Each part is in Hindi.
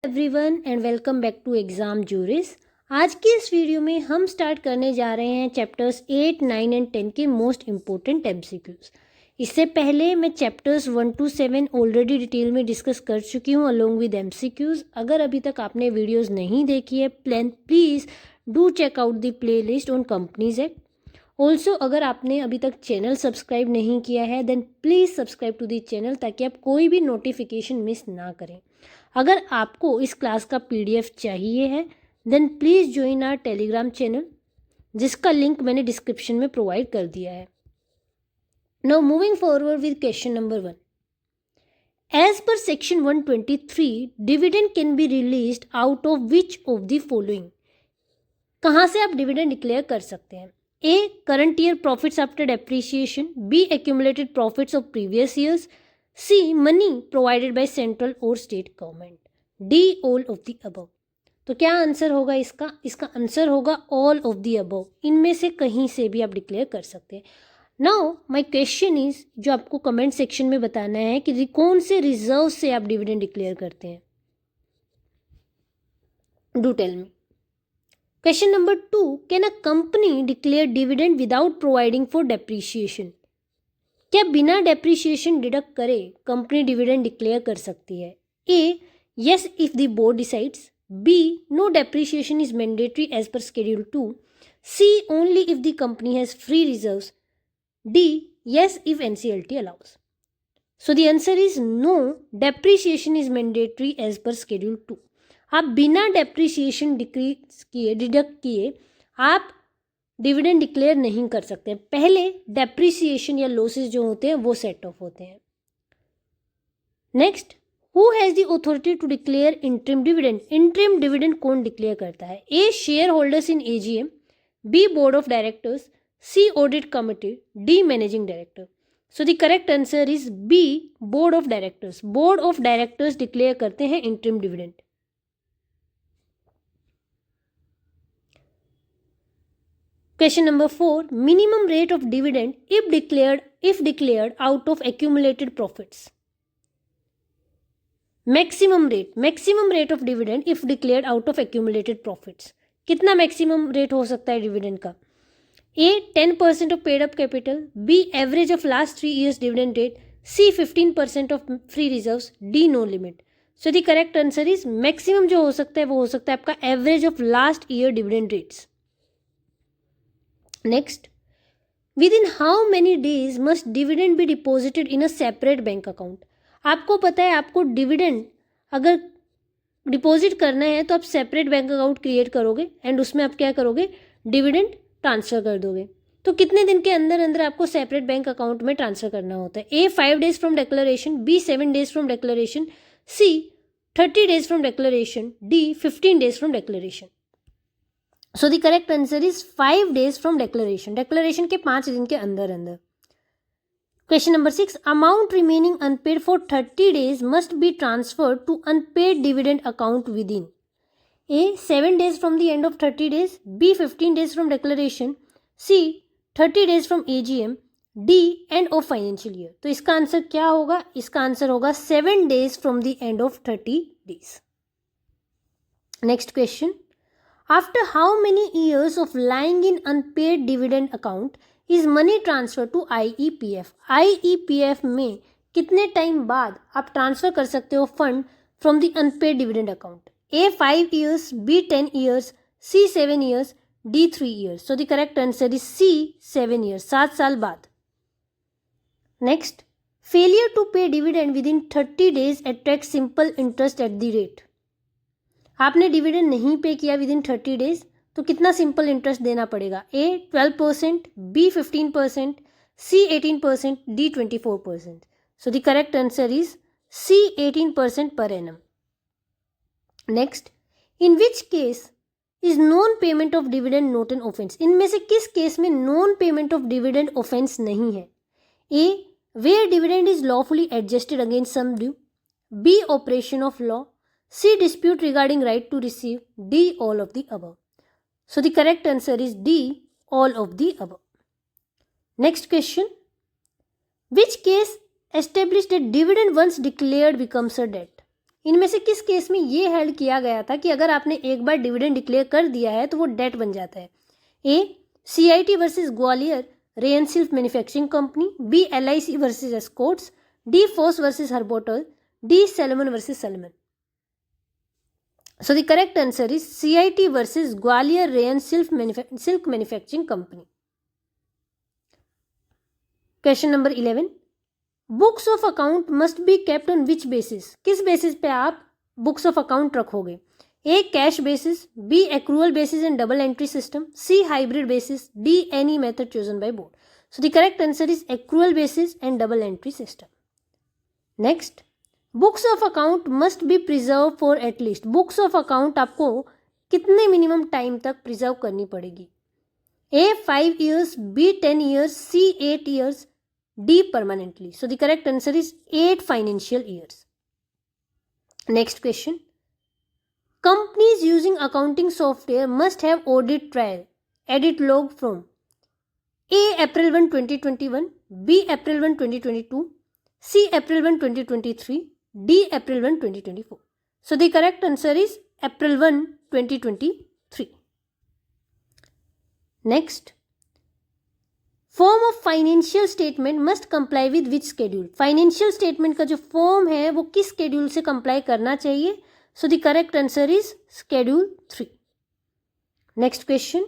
Everyone and welcome back to Exam Juris. आज की इस वीडियो में हम स्टार्ट करने जा रहे हैं चैप्टर्स 8, 9 एंड 10 के मोस्ट इम्पोर्टेंट एमसीक्यूज। इससे पहले मैं चैप्टर्स 1 to 7 ऑलरेडी डिटेल में डिस्कस कर चुकी हूँ अलोंग विद एमसीक्यूज। अगर अभी तक आपने वीडियोस नहीं देखी है please do check out the playlist on Companies Act. Also अगर आपने अभी तक चैनल सब्सक्राइब नहीं किया है then please subscribe to the channel ताकि आप कोई भी नोटिफिकेशन मिस ना करें। अगर आपको इस क्लास का पीडीएफ चाहिए है then please join our Telegram channel जिसका लिंक मैंने डिस्क्रिप्शन में प्रोवाइड कर दिया है। Now moving forward with question number 1। As पर section 123 dividend can be released out of which of the following. कहाँ से आप डिविडेंड डिक्लेयर कर सकते हैं? A. Current year profits after depreciation. B. Accumulated profits of previous years. C. Money provided by central or state government. D. All of the above. तो क्या आंसर होगा इसका? इसका आंसर होगा all of the above। इनमें से कहीं से भी आप डिक्लेयर कर सकते हैं। नाउ माय क्वेश्चन इज, जो आपको कमेंट सेक्शन में बताना है कि कौन से रिजर्व से आप डिविडेंड डिक्लेयर करते हैं। Do tell me. Question number 2, can a company declare dividend without providing for depreciation? क्या बिना डेप्रिसिएशन डिडक्ट करे कंपनी डिविडेंड डिक्लेयर कर सकती है? A. Yes if the board decides. B. No depreciation is mandatory as per Schedule 2. C. Only if the company has free reserves. D. Yes if NCLT allows. So the answer is no, depreciation is mandatory as per Schedule 2. आप बिना डेप्रिसिएशन डिडक्ट किए आप डिविडेंड डिक्लेयर नहीं कर सकते। पहले डेप्रिसिएशन या लॉसेस जो होते हैं वो सेट ऑफ होते हैं। Next, who has the authority to declare interim dividend? Interim dividend कौन डिक्लेयर करता है? A. Share holders in AGM. B. Board of directors. C. Audit committee. D. Managing director. So the correct answer is B, board of directors. Board of directors declare करते हैं interim dividend. Question number 4, minimum rate of dividend if declared out of accumulated profits. Maximum rate of dividend if declared out of accumulated profits. कितना maximum rate हो सकता है dividend का? A. 10% of paid up capital. B. average of last 3 years dividend rate. C. 15% of free reserves. D. no limit. So the correct answer is maximum जो हो सकता है वो हो सकता है आपका average of last year dividend rates. Next, within how many days must dividend be deposited in a separate bank account? आपको पता है आपको डिविडेंड अगर डिपॉजिट करना है तो आप सेपरेट बैंक अकाउंट क्रिएट करोगे एंड उसमें आप क्या करोगे? डिविडेंड ट्रांसफर कर दोगे। तो कितने दिन के अंदर अंदर आपको सेपरेट बैंक अकाउंट में ट्रांसफर करना होता है? A. 5 days from declaration. B. 7 days from declaration. C. 30 days from declaration. D. 15 days from declaration. So the correct answer is 5 days from declaration. Declaration के 5 दिन के अंदर अंदर। Question number 6, amount remaining unpaid for 30 days must be transferred to unpaid dividend account within. A. 7 days from the end of 30 days. B. 15 days from declaration. C. 30 days from AGM. D. End of financial year. तो इसका आंसर क्या होगा? इसका आंसर होगा 7 days from the end of 30 days। Next question, after how many years of lying in unpaid dividend account is money transferred to IEPF? IEPF में कितने टाइम बाद आप ट्रांसफर कर सकते हो fund from the unpaid dividend account? A. 5 years. B. 10 years. C. 7 years. D. 3 years. So the correct answer is C. 7 years. 7 साल बाद। Next, failure to pay dividend within 30 days attracts simple interest at the rate. आपने डिविडेंड नहीं पे किया विद इन 30 days तो कितना सिंपल इंटरेस्ट देना पड़ेगा? A. 12%. B. 15%. C. 18%. D. 24%. So the correct answer is C. 18% per annum. Next, in which case is non payment of dividend not an offence? इनमें से किस केस में non payment of dividend offence नहीं है? A. Where dividend is lawfully adjusted against some due. B. Operation of law. C. dispute regarding right to receive. D. all of the above. So the correct answer is D. all of the above. Next question, which case established that dividend once declared becomes a debt? इनमें से किस केस में ये हेल्ड किया गया था कि अगर आपने एक बार डिविडेंड डिक्लेयर कर दिया है तो वो डेट बन जाता है? A, CIT versus Gwalior rayon silk manufacturing company, B, LIC versus Escorts, D, Foss versus Harbottle, D, Salomon versus Salomon. So the correct answer is CIT versus Gwalior Rayon Silk Manufacturing Company. Question number 11. Books of account must be kept on which basis? किस बेसिस पे आप बुक्स ऑफ अकाउंट रखोगे? A, cash basis, B, accrual basis and double entry system, C, hybrid basis, D, any method chosen by board. So the correct answer is accrual basis and double entry system. Next, books of account must be preserve for at least. Books of account आपको कितने मिनिमम टाइम तक प्रिजर्व करनी पड़ेगी? A, 5 years, B, 10 years, C, 8 years, D, permanently. So the correct answer is 8 financial years. Next question. Companies using accounting software must have audit trail, edit log from A, April 1, 2021, B, April 1, 2022, C, April 1, 2023, D, April 1, 2024. So the correct answer is April 1, 2023. Next. Form of financial statement must comply with which schedule. Financial statement का जो फॉर्म है वो किस स्केड्यूल से कंप्लाई करना चाहिए? So the correct answer is schedule 3. Next question.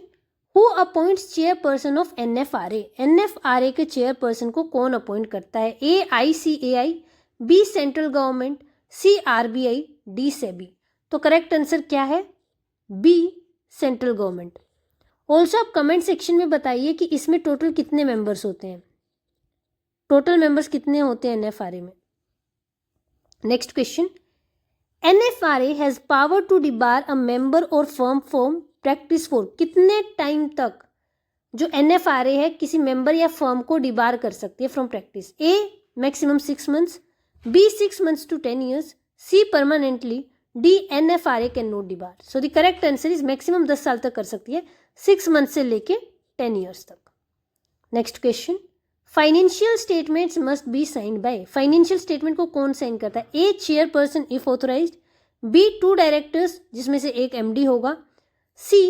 Who appoints chairperson of NFRA? NFRA के चेयरपर्सन को कौन अपॉइंट करता है? A, ICAI, B, central government, C, RBI, D, SEBI. तो करेक्ट आंसर क्या है? B, central government. ऑल्सो आप कमेंट सेक्शन में बताइए कि इसमें टोटल कितने मेंबर्स होते हैं, टोटल मेंबर्स कितने होते हैं NFRA में. Next question. NFRA has power to debar a member or firm from practice for. कितने टाइम तक जो NFRA है किसी मेंबर या फर्म को डिबार कर सकती है from practice? A, maximum 6 months, B, 6 months to 10 years, C, permanently, D, NFRA can not debar. So the correct answer is maximum 10 साल तक कर सकती है, 6 months से लेके 10 years तक. Next question. Financial statements must be signed by. Financial statement को कौन साइन करता है? A, chairperson if authorised, B, 2 directors जिसमें से एक MD होगा, C,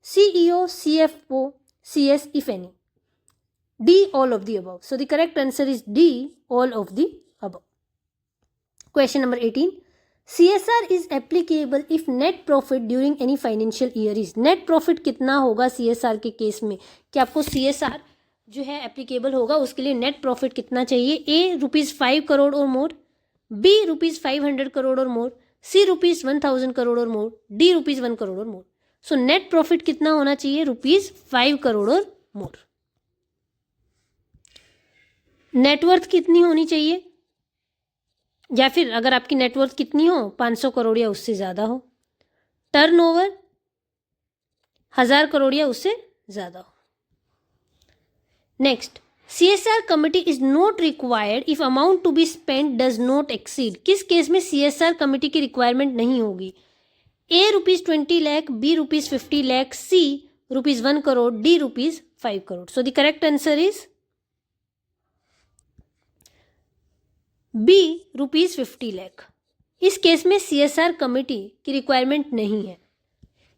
CEO, CFO, CS if any, D, all of the above. So the correct answer is D, all of the above. Question number 18. CSR is applicable if net profit during any financial year is. net profit कितना होगा CSR के केस में? कि आपको CSR जो है एप्लीकेबल होगा उसके लिए नेट प्रॉफिट कितना चाहिए? ए, ₹5 crore और मोर, बी, ₹500 crore और मोर, सी, ₹1000 crore और मोर, डी, ₹1 crore और मोर. सो नेट प्रॉफिट कितना होना चाहिए? ₹5 crore और मोर. नेटवर्थ कितनी होनी चाहिए? या फिर अगर आपकी नेटवर्थ कितनी हो, 500 करोड़ या उससे ज़्यादा हो. टर्नओवर 1000 करोड़ या उससे ज़्यादा हो. Next. CSR committee is not required if amount to be spend does not exceed. किस केस में CSR कमिटी की रिक्वायरमेंट नहीं होगी? A, ₹20 lakh, B, ₹50 lakh, C, ₹1 crore, D, ₹5 crore. So the correct answer is B, ₹50 lakh. इस केस में CSR कमिटी की रिक्वायरमेंट नहीं है.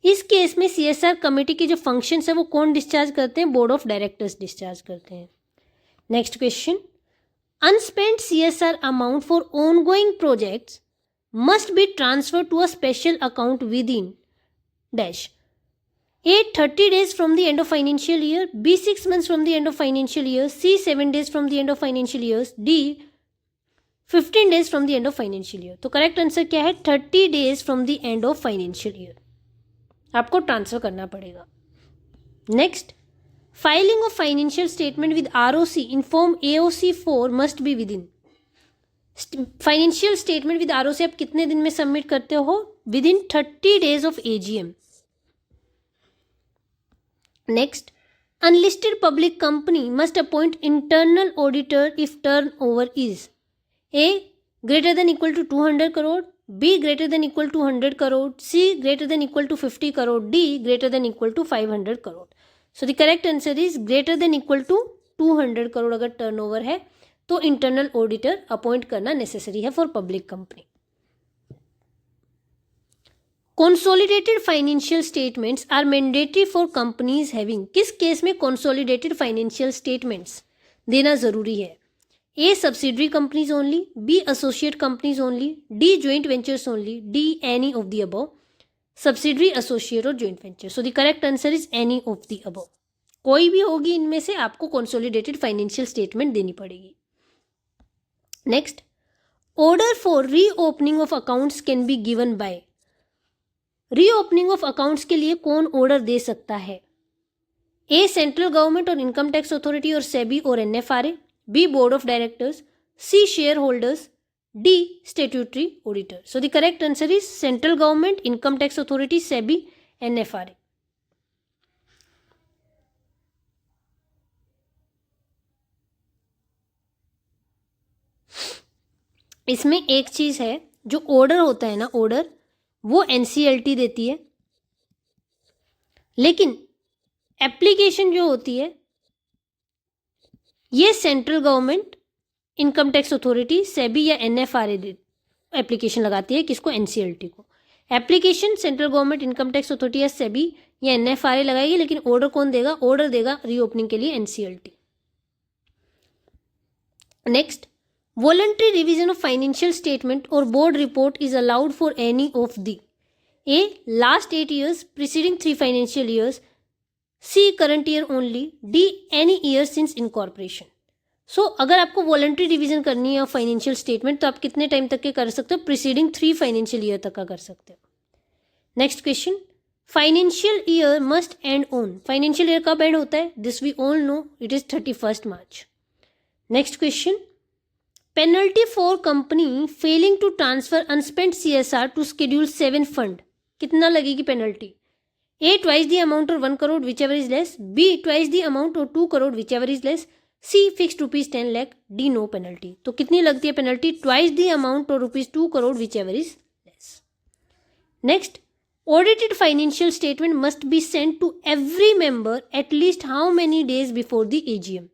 इस केस में CSR कमिटी की जो फंक्शंस है वो कौन डिस्चार्ज करते हैं? बोर्ड ऑफ डायरेक्टर्स डिस्चार्ज करते हैं. Next question. Unspent CSR amount for ongoing projects must be transfer to a special account within dash. A, 30 days from the end of financial year, B, 6 months from the end of financial year, C, 7 days from the end of financial years, D, 15 days from the end of financial year. तो करेक्ट आंसर क्या है? 30 days from the end of financial year आपको ट्रांसफर करना पड़ेगा. Next. Filing of financial statement with ROC in form AOC 4 must be within. Financial statement with ROC आप कितने दिन में सबमिट करते हो? Within 30 days of AGM. Next. Unlisted public company must appoint internal auditor if turnover is A, greater than equal to 200 crore, B, greater than equal to 100 crore, C, greater than equal to 50 crore, D, greater than equal to 500 crore. So the correct answer is greater than equal to 200 crore अगर टर्नओवर है तो इंटरनल ऑडिटर अपॉइंट करना नेसेसरी है for public company. Consolidated financial statements are mandatory for companies having, किस केस में कंसोलिडेटेड फाइनेंशियल स्टेटमेंट्स देना जरूरी है? A subsidiary companies only, B associate companies only, D joint ventures only, D any of the above, subsidiary, associate और joint venture. So the correct answer is any of the above. कोई भी होगी इनमें से, आपको कंसोलिडेटेड फाइनेंशियल स्टेटमेंट देनी पड़ेगी। Next, order for reopening of accounts can be given by, reopening of accounts के लिए कौन ऑर्डर दे सकता है? ए सेंट्रल गवर्नमेंट और इनकम टैक्स अथॉरिटी और सेबी और NFRA, B board of directors, C share holders, D statutory auditor. So the correct answer is central government, income tax authority, SEBI, NFRA. इसमें एक चीज है, जो ऑर्डर होता है ना, ऑर्डर वो एनसीएलटी देती है, लेकिन एप्लीकेशन जो होती है ये central government, income tax authority, SEBI या एनएफआरए एप्लीकेशन लगाती है। किसको? एनसीएलटी को। Application central government, income tax authority या सेबी या एनएफआरए लगाएगी, लेकिन ऑर्डर कौन देगा? ऑर्डर देगा रीओपनिंग के लिए NCLT. Next, voluntary revision of financial statement और board report is allowed for any of the, A last 8 years preceding 3 financial years, C current year only, D any year since incorporation. सो अगर आपको वॉलंटरी रिवीजन करनी है फाइनेंशियल स्टेटमेंट, तो आप कितने टाइम तक के कर सकते हो? प्रीसीडिंग 3 फाइनेंशियल ईयर तक का कर सकते हो। Next question, financial year must end on, financial year कब एंड होता है? This we all know, it is 31 March। Next question, penalty for company failing to transfer unspent CSR to schedule 7 fund, कितना लगेगी पेनल्टी? ए ट्वाइस द अमाउंट और 1 crore which ever is less, B twice the amount और 2 crore which ever is less, C fixed ₹10 lakh, D no penalty. तो कितनी लगती है पेनल्टी? ट्वाइस द अमाउंट और ₹2 crore which ever is less. Next, audited financial statement must be sent to every member at least how many days before the AGM.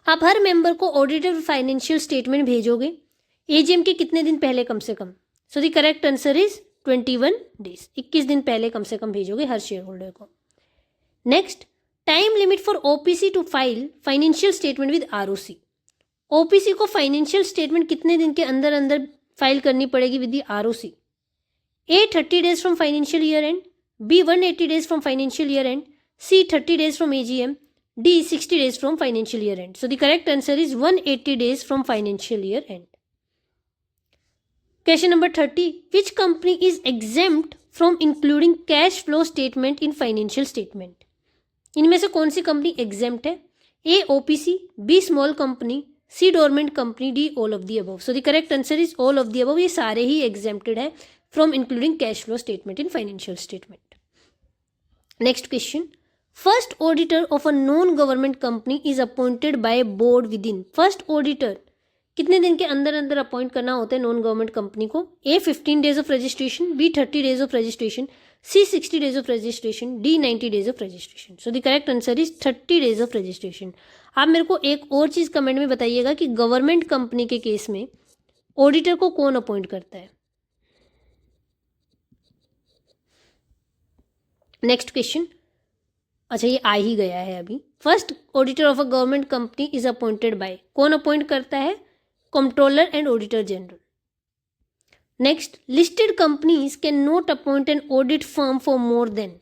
आप हर मेंबर को ऑडिटेड फाइनेंशियल स्टेटमेंट भेजोगे एजीएम के कितने दिन पहले? कम से कम। So the correct answer is 21 days, 21 दिन पहले कम से कम भेजोगे हर शेयर होल्डर को। Next, time limit for OPC to file financial statement with ROC, OPC को फाइनेंशियल स्टेटमेंट कितने दिन के अंदर अंदर फाइल करनी पड़ेगी with the ROC? A 30 days from financial year end, B 180 days from financial year end, C 30 days from AGM, D 60 days from financial year end. So the correct answer is 180 days from financial year end. Question number 30. Which company is exempt from including cash flow statement in financial statement? इनमें से कौन सी कंपनी exempt है? A OPC, B small company, C dormant company, D all of the above. So the correct answer is all of the above. ये सारे ही exempted है from including cash flow statement in financial statement. Next question. First auditor of a non-government company is appointed by board within. First auditor कितने दिन के अंदर अंदर अपॉइंट करना होता है नॉन गवर्नमेंट कंपनी को? A 15 days of registration, B 30 days of registration, C 60 days of registration, D 90 days of registration. So the correct answer is 30 days of registration. आप मेरे को एक और चीज कमेंट में बताइएगा कि गवर्नमेंट कंपनी के केस में ऑडिटर को कौन अपॉइंट करता है? नेक्स्ट क्वेश्चन, अच्छा ये आ ही गया है अभी। First auditor of a government company is appointed by, कौन अपॉइंट करता है? Controller and auditor general. Next, listed companies can not appoint an audit firm for more than,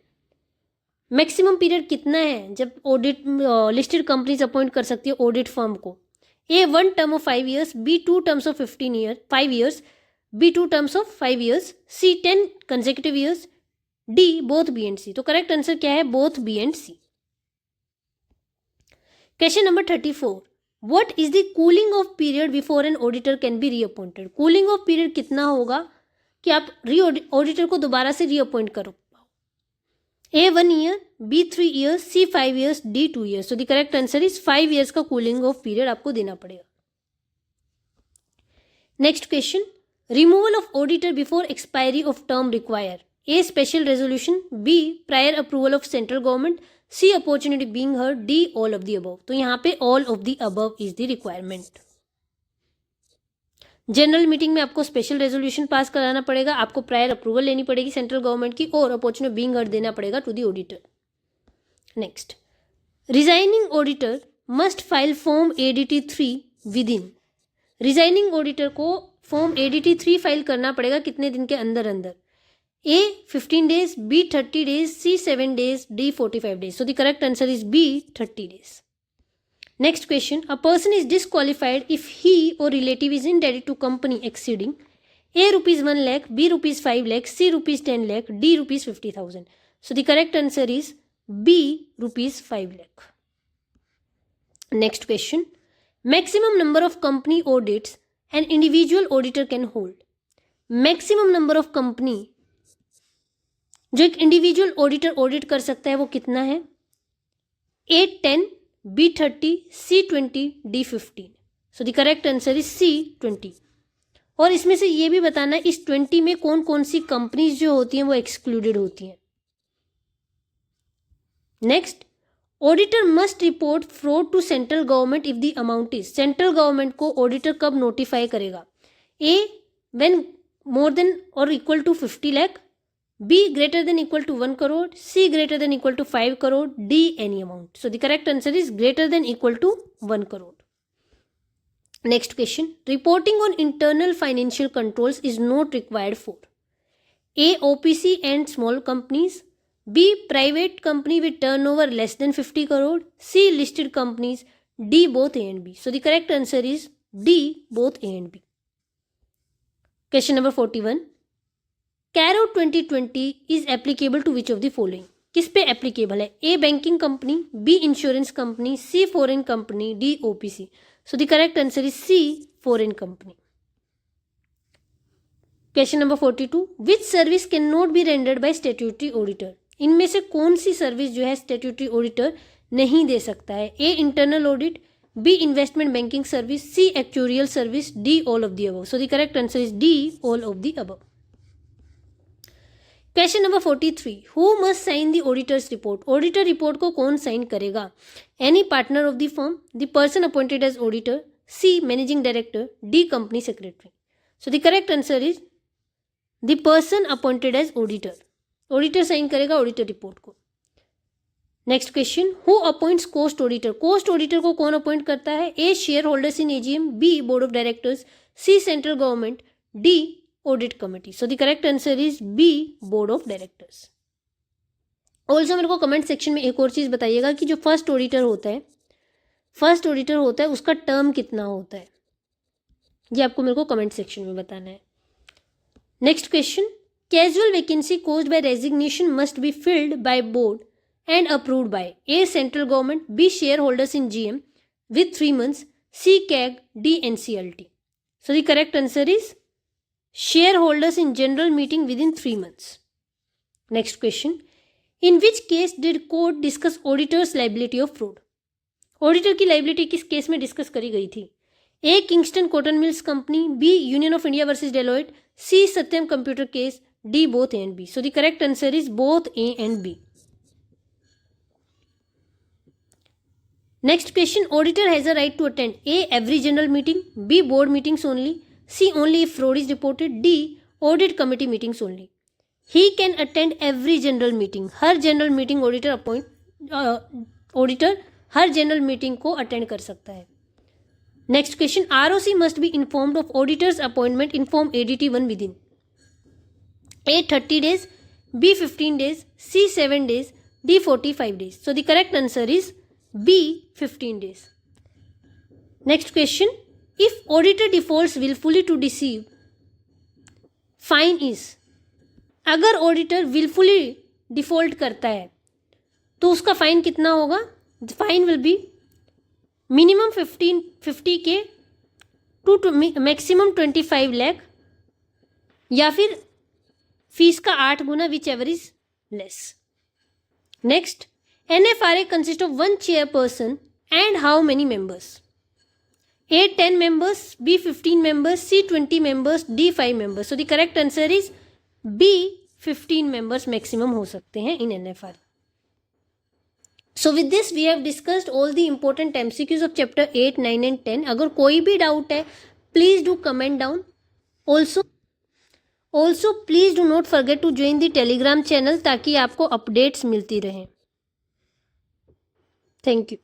maximum period कितना है जब ऑडिट लिस्टेड कंपनीज अपॉइंट कर सकती है ऑडिट फर्म को? A 1 term of 5 years, B 2 terms of 5 years, B 2 terms of 5 years, C 10 consecutive years, D both B and C. तो करेक्ट आंसर क्या है? Both B and C. Question number 34. What is the cooling off period before an auditor can be reappointed? Cooling off period कितना होगा कि आप ऑडिटर को दोबारा से रीअपॉइंट करो? A 1 year, B 3 years, C 5 years, D 2 years. So the correct answer is 5 years का कूलिंग ऑफ पीरियड आपको देना पड़ेगा। Next question, removal of auditor before expiry of term require, A special resolution, B prior approval of central government, C opportunity being heard, D all of the above. तो यहाँ पे all of the above is the requirement. General meeting में आपको स्पेशल रेजोल्यूशन पास कराना पड़ेगा, आपको प्रायर अप्रूवल लेनी पड़ेगी सेंट्रल गवर्नमेंट की, और अपॉर्चुनिटी बीइंग हर्ड देना पड़ेगा to the auditor. Next, resigning auditor must file form ADT 3 within. Resigning auditor को फॉर्म ADT 3 फाइल करना पड़ेगा कितने दिन के अंदर अंदर? A 15 days, B 30 days, C 7 days, D 45 days. So the correct answer is B 30 days. Next question, a person is disqualified if he or relative is indebted to company exceeding A rupees 1 lakh, B rupees 5 lakh, C rupees 10 lakh, D rupees 50,000. So the correct answer is B rupees 5 lakh. Next question, maximum number of company audits an individual auditor can hold. Maximum number of company जो एक इंडिविजुअल ऑडिटर ऑडिट कर सकता है वो कितना है? A 10, B 30, C 20, D 15. So the correct answer is C 20. और इसमें से ये भी बताना है इस 20 में कौन कौन सी कंपनीज जो होती हैं वो एक्सक्लूडेड होती हैं. Next, auditor must report fraud to central government if the amount is. Central government को ऑडिटर कब नोटिफाई करेगा? A when more than or equal to 50 lakh, B greater than equal to 1 crore, C greater than equal to 5 crore, D any amount. So the correct answer is greater than equal to 1 crore. Next question, reporting on internal financial controls is not required for A OPC and small companies, B private company with turnover less than 50 crore, C listed companies, D both A and B. So the correct answer is D both A and B. Question number 41, CARO 2020 is applicable to which of the following. किस पे एप्लीकेबल है? A banking company, B insurance company, C foreign company, D OPC. So the correct answer is C foreign company. Question number 42, which service can not be rendered by statutory auditor. इनमें से कौन सी सर्विस जो है स्टैट्यूटरी ऑडिटर नहीं दे सकता है? A internal audit, B investment banking service, C actuarial service, D all of the above. So the correct answer is D all of the above. Question number 43, who must sign the auditor's report. Auditor report को कौन साइन करेगा? Any partner of the firm, the person appointed as auditor, C managing director, D company secretary. So the correct answer is the person appointed as auditor. Auditor sign करेगा ऑडिटर रिपोर्ट को. Next question, who appoints cost auditor. Cost auditor को कौन अपॉइंट करता है? A share holders in AGM, B board of directors, C central government, D audit committee. So the correct answer is B board of directors. Also मेरे को कमेंट सेक्शन में एक और चीज़ बताइएगा कि जो फर्स्ट ऑडिटर होता है उसका टर्म कितना होता है, ये आपको मेरे को कमेंट सेक्शन में बताना है. Next question, casual vacancy caused by resignation must be filled by board and approved by A central government, B share holders in GM with 3 months, C CAG, D NCLT. So the correct answer is shareholders in general meeting within 3 months. Next question, in which case did court discuss auditor's liability of fraud. Auditor की लाइबिलिटी किस केस में डिस्कस करी गई थी? A Kingston cotton mills company, B union of India versus Deloitte, C Satyam computer case, D both A and B. So the correct answer is both A and B. Next question, auditor has a right to attend A every general meeting, B board meetings only, C only if fraud is reported, D audit committee meetings only. He can attend every general meeting. Her general meeting auditor her general meeting को अटेंड कर सकता है. Next question, ROC must be informed of auditors appointment in form ADT 1 with in A 30 days, B 15 days, C 7 days, D 45 days. So the correct answer is B 15 days. Next question, if auditor defaults willfully to deceive, fine is. अगर ऑडिटर willfully डिफॉल्ट करता है तो उसका फाइन कितना होगा? Fine will be minimum 50K to maximum 25 lakh, या फिर फीस का 8 गुना, which ever is less. Next, NFRA consist of 1 chairperson and how many members? A 10 members, B 15 members, C 20 members, D 5 members. So the correct answer is B 15 members maximum हो सकते हैं in NFRA. So with this we have discussed all the important MCQs of chapter 8, 9 and 10. अगर कोई भी डाउट है please do comment down. Also please do not forget to join the Telegram channel ताकि आपको अपडेट्स मिलती रहें. Thank you.